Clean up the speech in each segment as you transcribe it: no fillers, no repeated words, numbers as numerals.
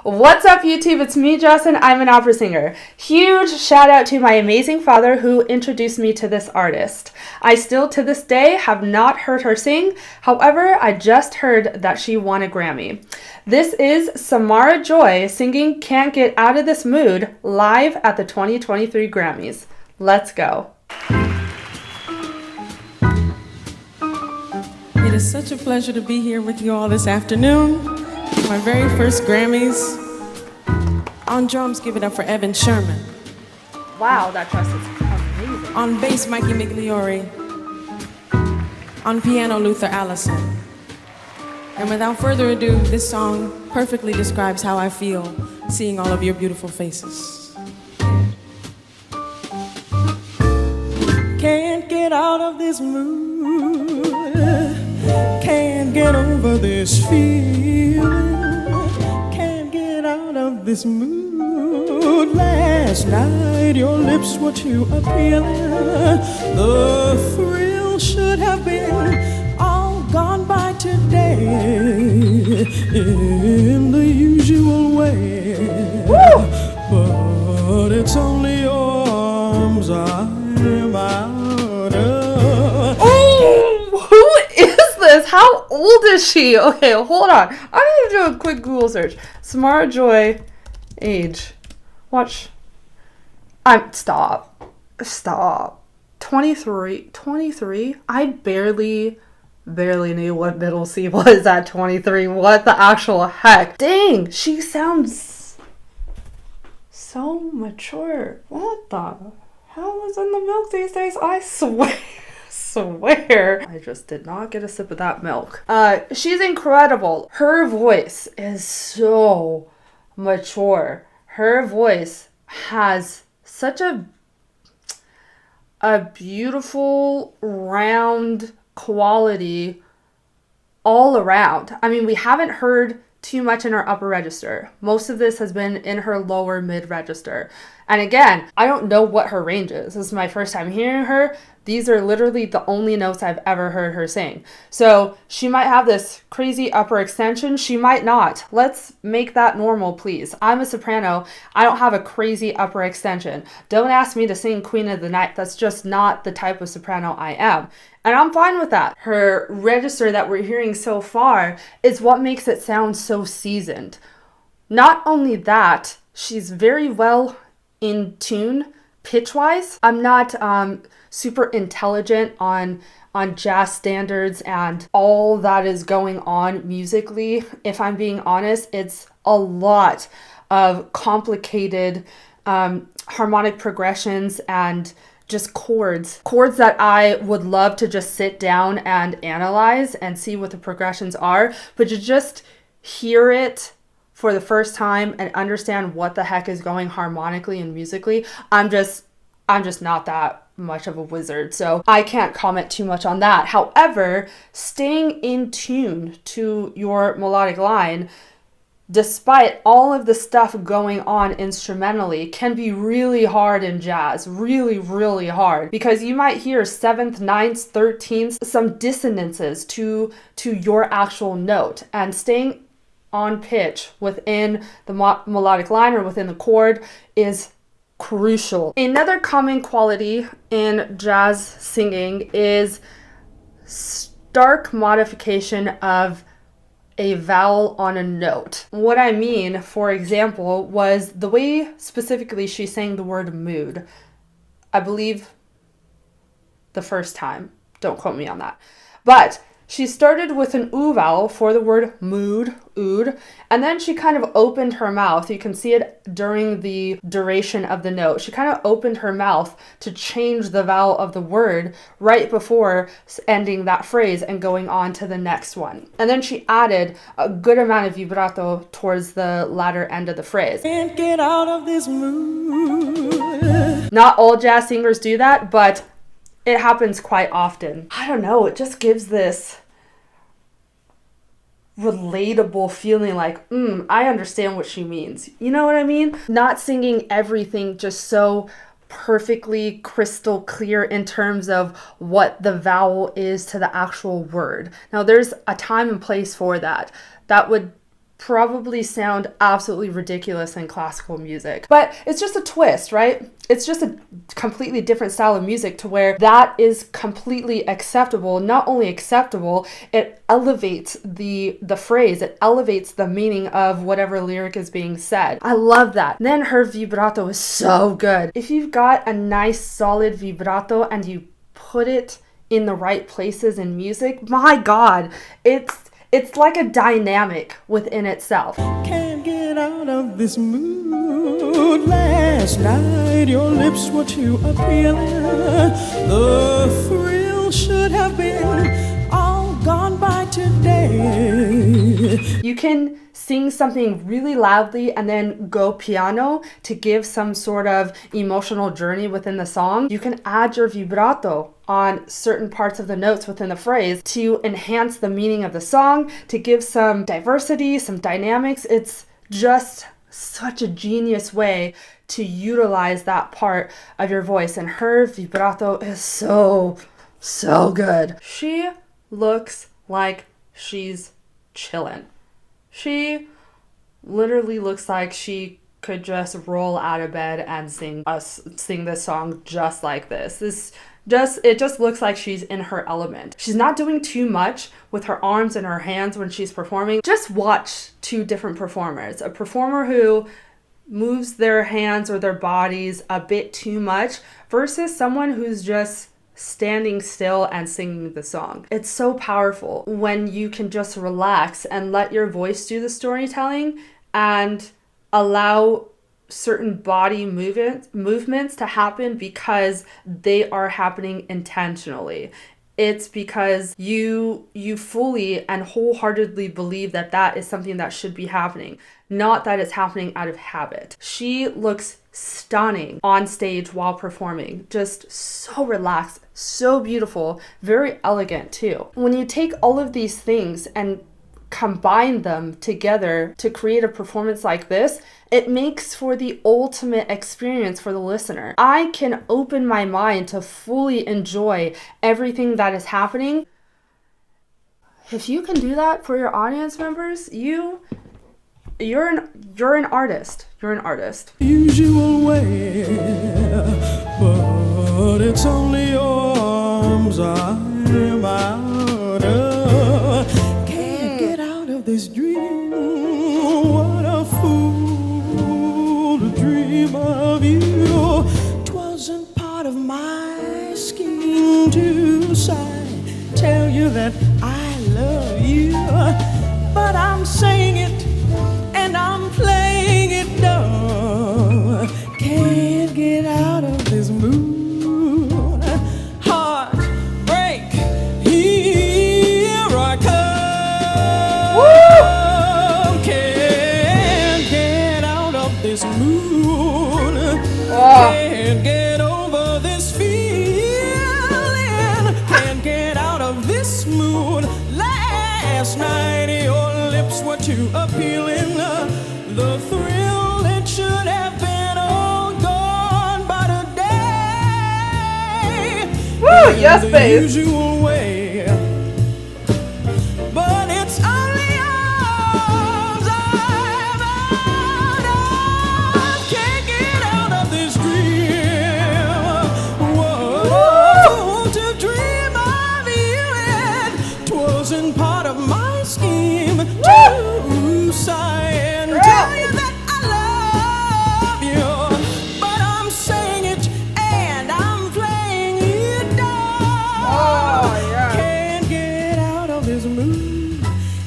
What's up, YouTube? It's me, Jess, and I'm an opera singer. Huge shout out to my amazing father who introduced me to this artist. I still, to this day, have not heard her sing. However, I just heard that she won a Grammy. This is Samara Joy singing Can't Get Out of This Mood live at the 2023 Grammys. Let's go. It is such a pleasure to be here with you all this afternoon. My very first Grammys. On drums, give it up for Evan Sherman. Wow, that dress is amazing. On bass, Mikey Migliori. On piano, Luther Allison. And without further ado, this song perfectly describes how I feel seeing all of your beautiful faces. Can't get out of this mood. Can't get over this feeling. Can't get out of this mood. Last night your lips were too appealing. The thrill should have been all gone by today in the usual way. Woo! But it's only your arms I'm out of. Oh, who is this? How old is she? Okay, hold on. I'm gonna do a quick Google search. Samara Joy, age. Watch. Stop. 23. I barely knew what middle C was at 23. What the actual heck? Dang, she sounds so mature. What the hell is in the milk these days? I swear. I just did not get a sip of that milk. She's incredible. Her voice is so mature. Her voice has such a beautiful round quality all around. I mean, we haven't heard too much in her upper register. Most of this has been in her lower mid register. And again, I don't know what her range is. This is my first time hearing her. These are literally the only notes I've ever heard her sing. So she might have this crazy upper extension. She might not. Let's make that normal, please. I'm a soprano. I don't have a crazy upper extension. Don't ask me to sing Queen of the Night. That's just not the type of soprano I am. And I'm fine with that. Her register that we're hearing so far is what makes it sound so seasoned. Not only that, she's very well in tune pitch-wise. I'm not super intelligent on jazz standards and all that is going on musically. If I'm being honest, it's a lot of complicated harmonic progressions and just chords that I would love to just sit down and analyze and see what the progressions are, but to just hear it for the first time and understand what the heck is going harmonically and musically, I'm just not that much of a wizard, so I can't comment too much on that. However, staying in tune to your melodic line, despite all of the stuff going on instrumentally, can be really hard in jazz. Really, really hard. Because you might hear 7th, 9th, 13th, some dissonances to your actual note. And staying on pitch within the melodic line or within the chord is crucial. Another common quality in jazz singing is stark modification of a vowel on a note. What I mean, for example, was the way specifically she sang the word mood. I believe the first time. Don't quote me on that. But she started with an oo vowel for the word mood, ood, and then she kind of opened her mouth. You can see it during the duration of the note. She kind of opened her mouth to change the vowel of the word right before ending that phrase and going on to the next one. And then she added a good amount of vibrato towards the latter end of the phrase. Can't get out of this mood. Not all jazz singers do that, but it happens quite often. I don't know, it just gives this relatable feeling like, I understand what she means. You know what I mean? Not singing everything just so perfectly crystal clear in terms of what the vowel is to the actual word. Now, there's a time and place for that. That would probably sound absolutely ridiculous in classical music. But it's just a twist, right? It's just a completely different style of music to where that is completely acceptable. Not only acceptable, it elevates the phrase, it elevates the meaning of whatever lyric is being said. I love that. Then her vibrato is so good. If you've got a nice solid vibrato and you put it in the right places in music, my God, it's like a dynamic within itself. Can't get out of this mood. Last night your lips were too appealing. The thrill should have been all gone by today. You can sing something really loudly and then go piano to give some sort of emotional journey within the song. You can add your vibrato on certain parts of the notes within the phrase to enhance the meaning of the song, to give some diversity, some dynamics. It's just such a genius way to utilize that part of your voice, and her vibrato is so good. She looks like she's chilling. She literally looks like she could just roll out of bed and sing this song just like this. It just looks like she's in her element. She's not doing too much with her arms and her hands when she's performing. Just watch two different performers. A performer who moves their hands or their bodies a bit too much versus someone who's just standing still and singing the song. It's so powerful when you can just relax and let your voice do the storytelling and allow certain body movements to happen because they are happening intentionally. It's because you fully and wholeheartedly believe that that is something that should be happening, not that it's happening out of habit. She looks stunning on stage while performing. Just so relaxed, so beautiful, very elegant too. When you take all of these things and combine them together to create a performance like this, it makes for the ultimate experience for the listener. I can open my mind to fully enjoy everything that is happening. If you can do that for your audience members, you're an artist. You're an artist. Usual way, but it's only your arms I'm out of. Can't get out of this dream. What a fool to dream of you. 'Twasn't part of my scheme to sigh, tell you that I love you, but I'm saying it and I'm playing it dumb. Can't get out of this mood. Heartbreak, here I come. Woo! Can't get out of this mood. Can't get over this feeling. Can't get out of this mood. Last night your lips were too appealing. The thrill, it should have been all gone by today. Woo! Yes, babe. Usual way, but it's only arms I'm out of. Can't get out of this dream. Whoa, to dream of you, and 'twasn't part of my scheme to sigh and tell you that I love you, but I'm saying it and I'm playing it down. Oh, yeah. Can't get out of this mood.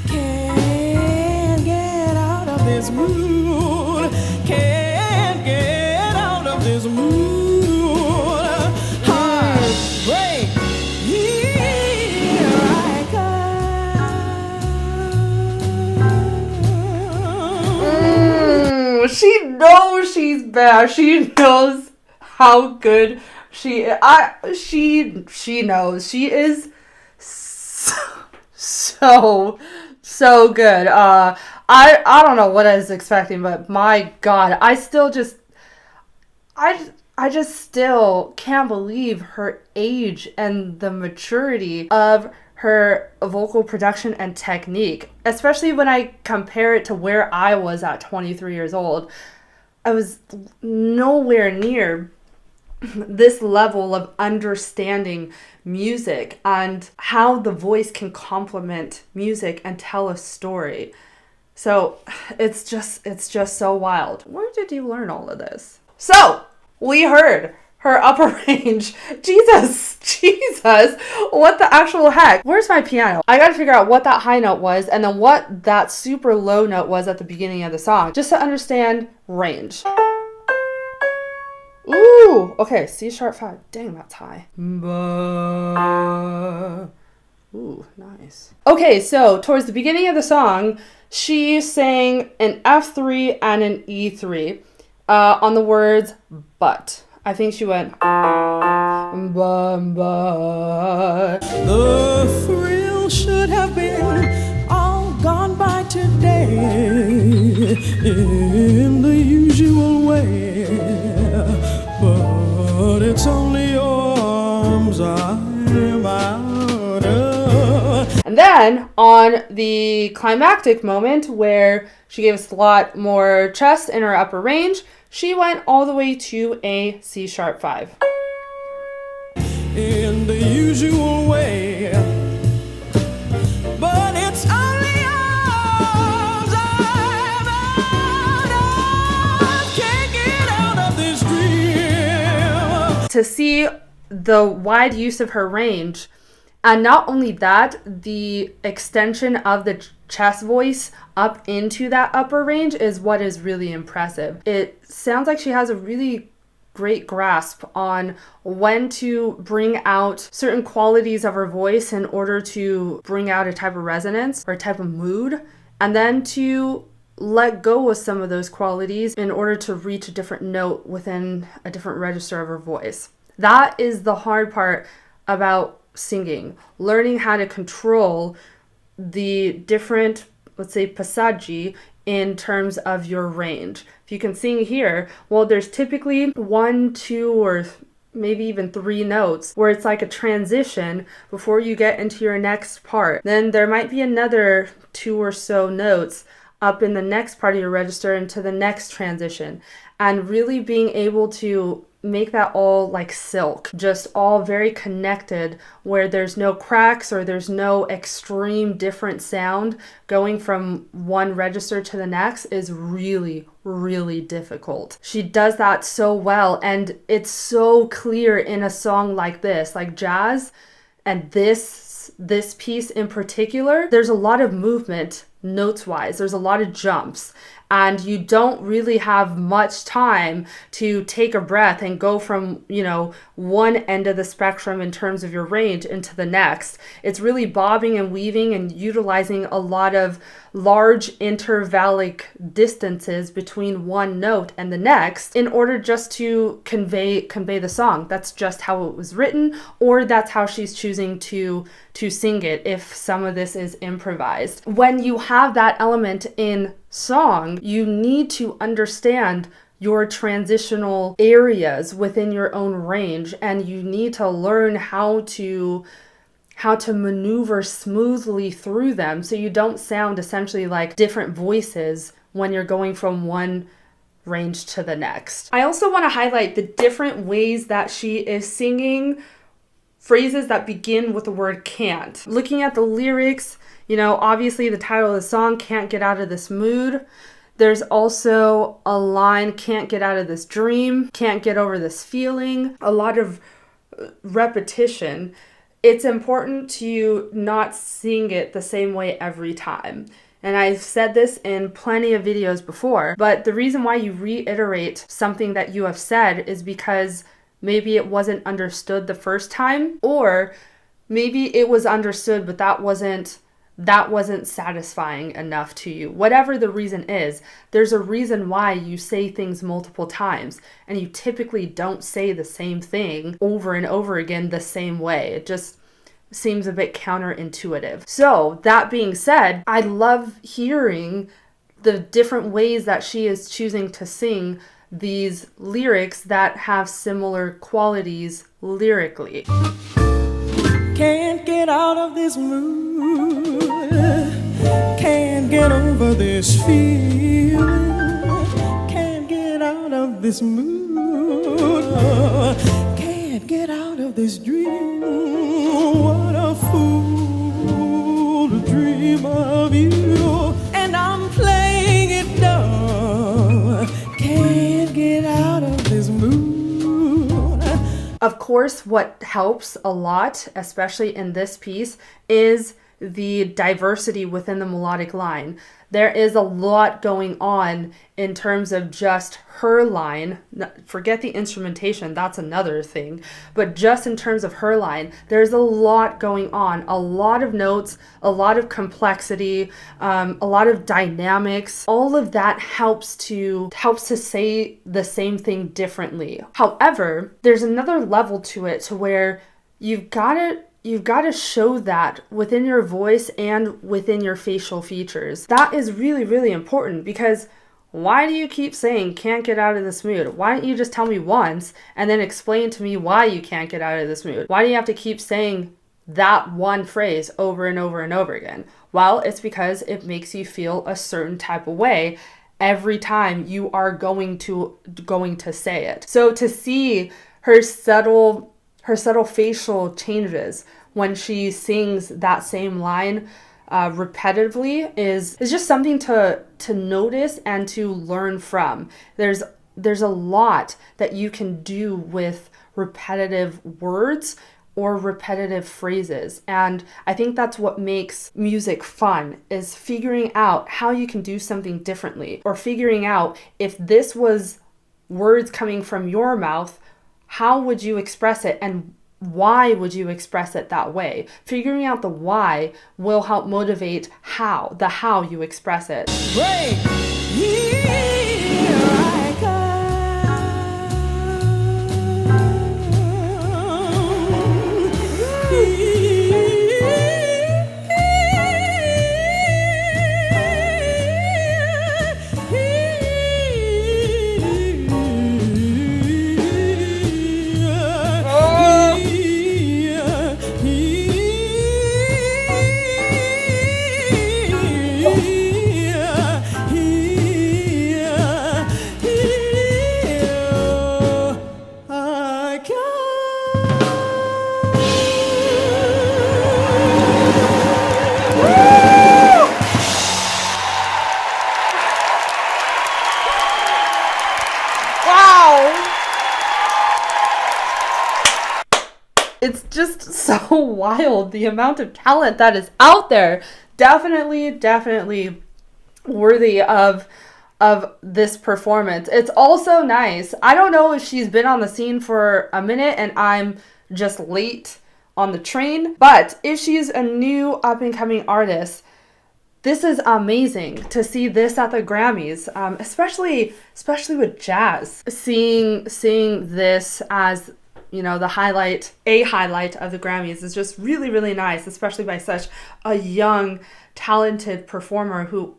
Can't get out of this mood. Can't get out of this mood. Heartbreak, here I come. She knows she's bad. She knows how good she is. She knows. She is so good. I don't know what I was expecting, but my God, I just still can't believe her age and the maturity of her vocal production and technique, especially when I compare it to where I was at 23 years old. I was nowhere near this level of understanding music and how the voice can complement music and tell a story. So it's just so wild. Where did you learn all of this? So we heard her upper range. Jesus, what the actual heck? Where's my piano? I gotta figure out what that high note was and then what that super low note was at the beginning of the song, just to understand range. Ooh, okay, C sharp 5. Dang, that's high. Ooh, nice. Okay, so towards the beginning of the song, she sang an F3 and an E3 on the words but. I think she went but. The thrill should have been all gone by today in the usual way, but it's only your arms I'm out of. And then on the climactic moment where she gave us a lot more chest in her upper range, she went all the way to a C sharp 5. In the usual way, but it's only arms I'm out of. Can't get out of this dream. To see the wide use of her range, and not only that, the extension of the chest voice up into that upper range is what is really impressive. It sounds like she has a really great grasp on when to bring out certain qualities of her voice in order to bring out a type of resonance or a type of mood, and then to let go of some of those qualities in order to reach a different note within a different register of her voice. That is the hard part about singing, learning how to control the different, let's say, passaggi in terms of your range. If you can sing here, well, there's typically 1, 2, or maybe even 3 notes where it's like a transition before you get into your next part. Then there might be another 2 or so notes up in the next part of your register into the next transition, and really being able to make that all like silk, just all very connected, where there's no cracks or there's no extreme different sound going from one register to the next is really, really difficult. She does that so well, and it's so clear in a song like this, like jazz, and this piece in particular. There's a lot of movement notes wise, there's a lot of jumps, and you don't really have much time to take a breath and go from, one end of the spectrum in terms of your range into the next. It's really bobbing and weaving and utilizing a lot of large intervallic distances between one note and the next in order just to convey the song. That's just how it was written, or that's how she's choosing to sing it if some of this is improvised. When you have that element in song, you need to understand your transitional areas within your own range, and you need to learn how to maneuver smoothly through them so you don't sound essentially like different voices when you're going from one range to the next. I also want to highlight the different ways that she is singing phrases that begin with the word can't. Looking at the lyrics, obviously the title of the song, Can't Get Out of This Mood. There's also a line, can't get out of this dream, can't get over this feeling. A lot of repetition. It's important to not sing it the same way every time. And I've said this in plenty of videos before, but the reason why you reiterate something that you have said is because maybe it wasn't understood the first time, or maybe it was understood, but that wasn't satisfying enough to you. Whatever the reason is, there's a reason why you say things multiple times, and you typically don't say the same thing over and over again the same way. It just seems a bit counterintuitive. So that being said, I love hearing the different ways that she is choosing to sing these lyrics that have similar qualities lyrically. Can't get out of this mood. Can't get over this feeling. Can't get out of this mood. Can't get out of this dream. What a fool to dream of you. And I'm playing it dumb. Can't get out of this mood. Of course, what helps a lot, especially in this piece, is the diversity within the melodic line. There is a lot going on in terms of just her line. Forget the instrumentation, that's another thing. But just in terms of her line, there's a lot going on. A lot of notes, a lot of complexity, a lot of dynamics. All of that helps to say the same thing differently. However, there's another level to it to where you've got to show that within your voice and within your facial features. That is really, really important, because why do you keep saying can't get out of this mood? Why don't you just tell me once and then explain to me why you can't get out of this mood? Why do you have to keep saying that one phrase over and over and over again? Well, it's because it makes you feel a certain type of way every time you are going to say it. So to see her subtle facial changes when she sings that same line repetitively is just something to notice and to learn from. There's a lot that you can do with repetitive words or repetitive phrases, and I think that's what makes music fun, is figuring out how you can do something differently, or figuring out if this was words coming from your mouth, how would you express it and why would you express it that way? Figuring out the why will help motivate the how you express it. Break. Here I come. It's just so wild, the amount of talent that is out there. Definitely worthy of this performance. It's also nice. I don't know if she's been on the scene for a minute and I'm just late on the train, but if she's a new up-and-coming artist, this is amazing to see this at the Grammys, especially with jazz. Seeing this as, you know, a highlight of the Grammys is just really, really nice, especially by such a young, talented performer who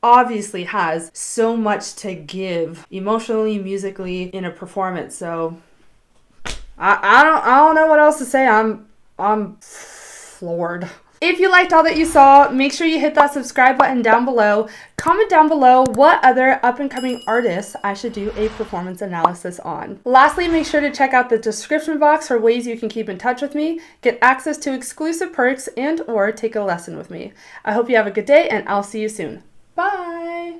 obviously has so much to give emotionally, musically in a performance. So I don't know what else to say. I'm floored. If you liked all that you saw, make sure you hit that subscribe button down below. Comment down below what other up-and-coming artists I should do a performance analysis on. Lastly, make sure to check out the description box for ways you can keep in touch with me, get access to exclusive perks, and/or take a lesson with me. I hope you have a good day, and I'll see you soon. Bye!